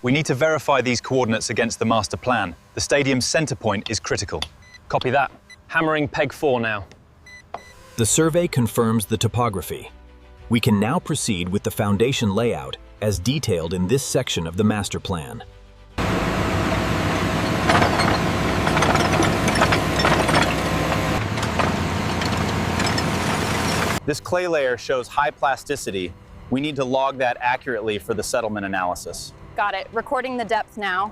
We need to verify these coordinates against the master plan. The stadium's center point is critical. Copy that. Hammering peg 4 now. The survey confirms the topography. We can now proceed with the foundation layout as detailed in this section of the master plan. This clay layer shows high plasticity. We need to log that accurately for the settlement analysis. Got it. Recording the depth now.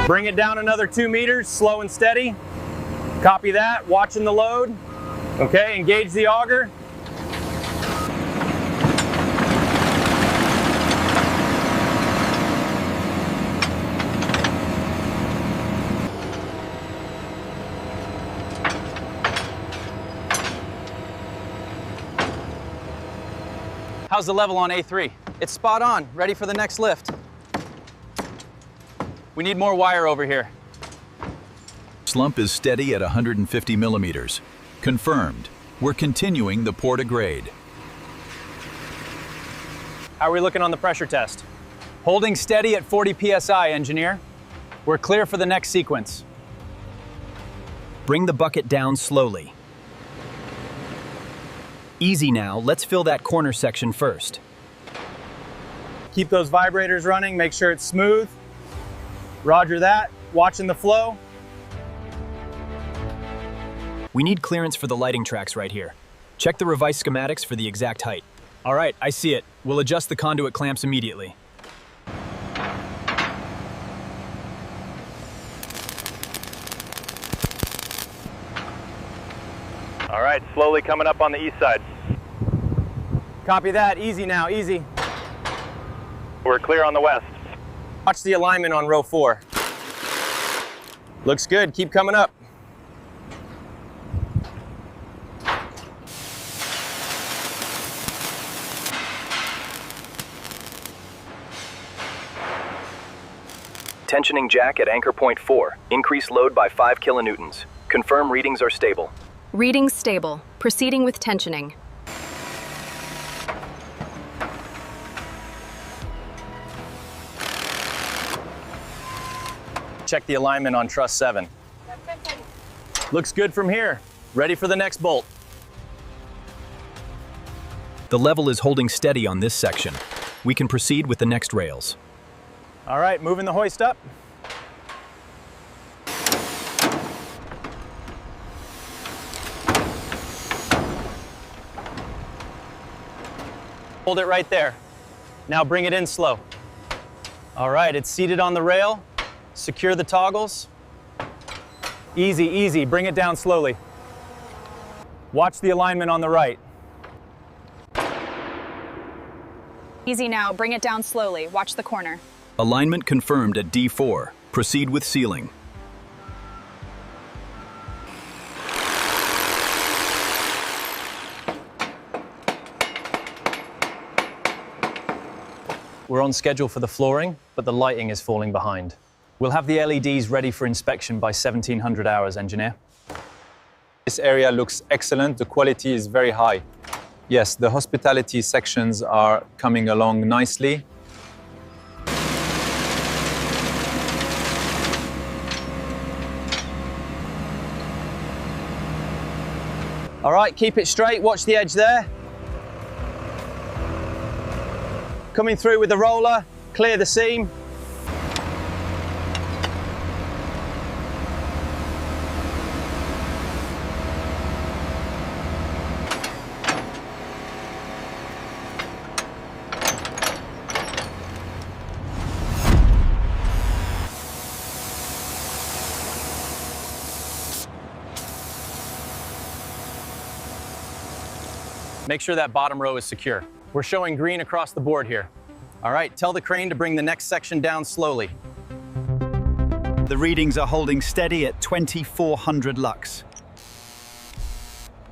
Bring it down another 2 meters, slow and steady. Copy that, watching the load. Okay, engage the auger. How's the level on A3? It's spot on, ready for the next lift. We need more wire over here. Slump is steady at 150 millimeters. Confirmed. We're continuing the pour to grade. How are we looking on the pressure test? Holding steady at 40 psi, engineer. We're clear for the next sequence. Bring the bucket down slowly. Easy now, let's fill that corner section first. Keep those vibrators running, make sure it's smooth. Roger that, watching the flow. We need clearance for the lighting tracks right here. Check the revised schematics for the exact height. All right, I see it. We'll adjust the conduit clamps immediately. All right, slowly coming up on the east side. Copy that, easy now, easy. We're clear on the west. Watch the alignment on row 4. Looks good, keep coming up. Tensioning jack at anchor point 4. Increase load by 5 kilonewtons. Confirm readings are stable. Readings stable. Proceeding with tensioning. Check the alignment on truss 7. Looks good from here. Ready for the next bolt. The level is holding steady on this section. We can proceed with the next rails. All right, moving the hoist up. Hold it right there. Now bring it in slow. All right, it's seated on the rail. Secure the toggles. Easy, easy, bring it down slowly. Watch the alignment on the right. Easy now. Bring it down slowly. Watch the corner. Alignment confirmed at D4. Proceed with sealing. We're on schedule for the flooring, but the lighting is falling behind. We'll have the LEDs ready for inspection by 1700 hours, engineer. This area looks excellent. The quality is very high. Yes, the hospitality sections are coming along nicely. All right, keep it straight. Watch the edge there. Coming through with the roller, clear the seam. Make sure that bottom row is secure. We're showing green across the board here. All right, tell the crane to bring the next section down slowly. The readings are holding steady at 2400 lux.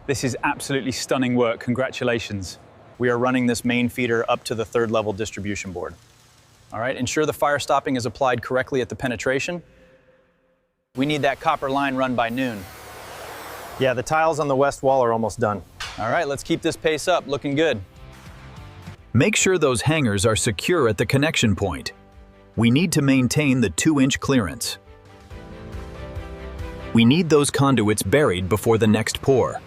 This is absolutely stunning work. Congratulations. We are running this main feeder up to the 3rd level distribution board. All right, ensure the fire stopping is applied correctly at the penetration. We need that copper line run by noon. Yeah, the tiles on the west wall are almost done. All right, let's keep this pace up, looking good. Make sure those hangers are secure at the connection point. We need to maintain the 2-inch clearance. We need those conduits buried before the next pour.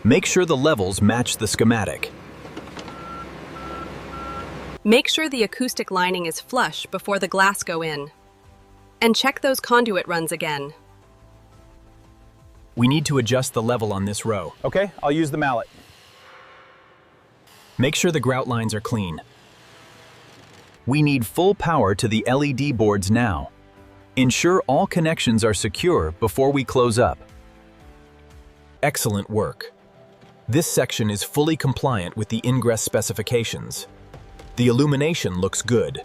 Make sure the levels match the schematic. Make sure the acoustic lining is flush before the glass go in. And check those conduit runs again. We need to adjust the level on this row. Okay, I'll use the mallet. Make sure the grout lines are clean. We need full power to the LED boards now. Ensure all connections are secure before we close up. Excellent work. This section is fully compliant with the ingress specifications. The illumination looks good.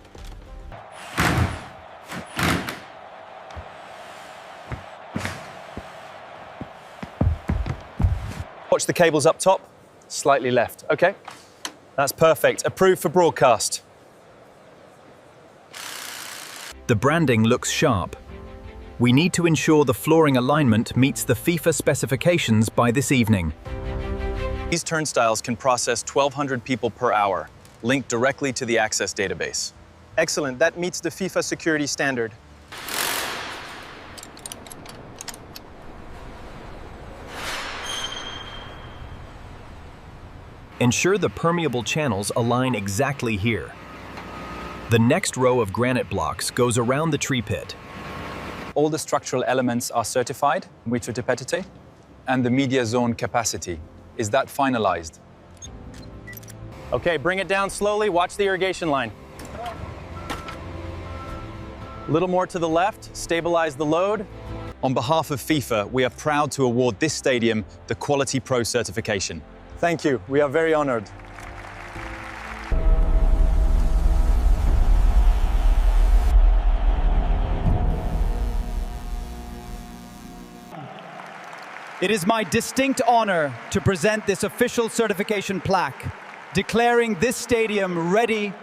Watch the cables up top, slightly left. Okay, that's perfect. Approved for broadcast. The branding looks sharp. We need to ensure the flooring alignment meets the FIFA specifications by this evening. These turnstiles can process 1,200 people per hour, linked directly to the Access database. Excellent, that meets the FIFA security standard. Ensure the permeable channels align exactly here. The next row of granite blocks goes around the tree pit. All the structural elements are certified, with certificate, and the media zone capacity. Is that finalized? Okay, bring it down slowly, watch the irrigation line. A little more to the left, stabilize the load. On behalf of FIFA, we are proud to award this stadium the Quality Pro certification. Thank you, we are very honored. It is my distinct honor to present this official certification plaque, declaring this stadium ready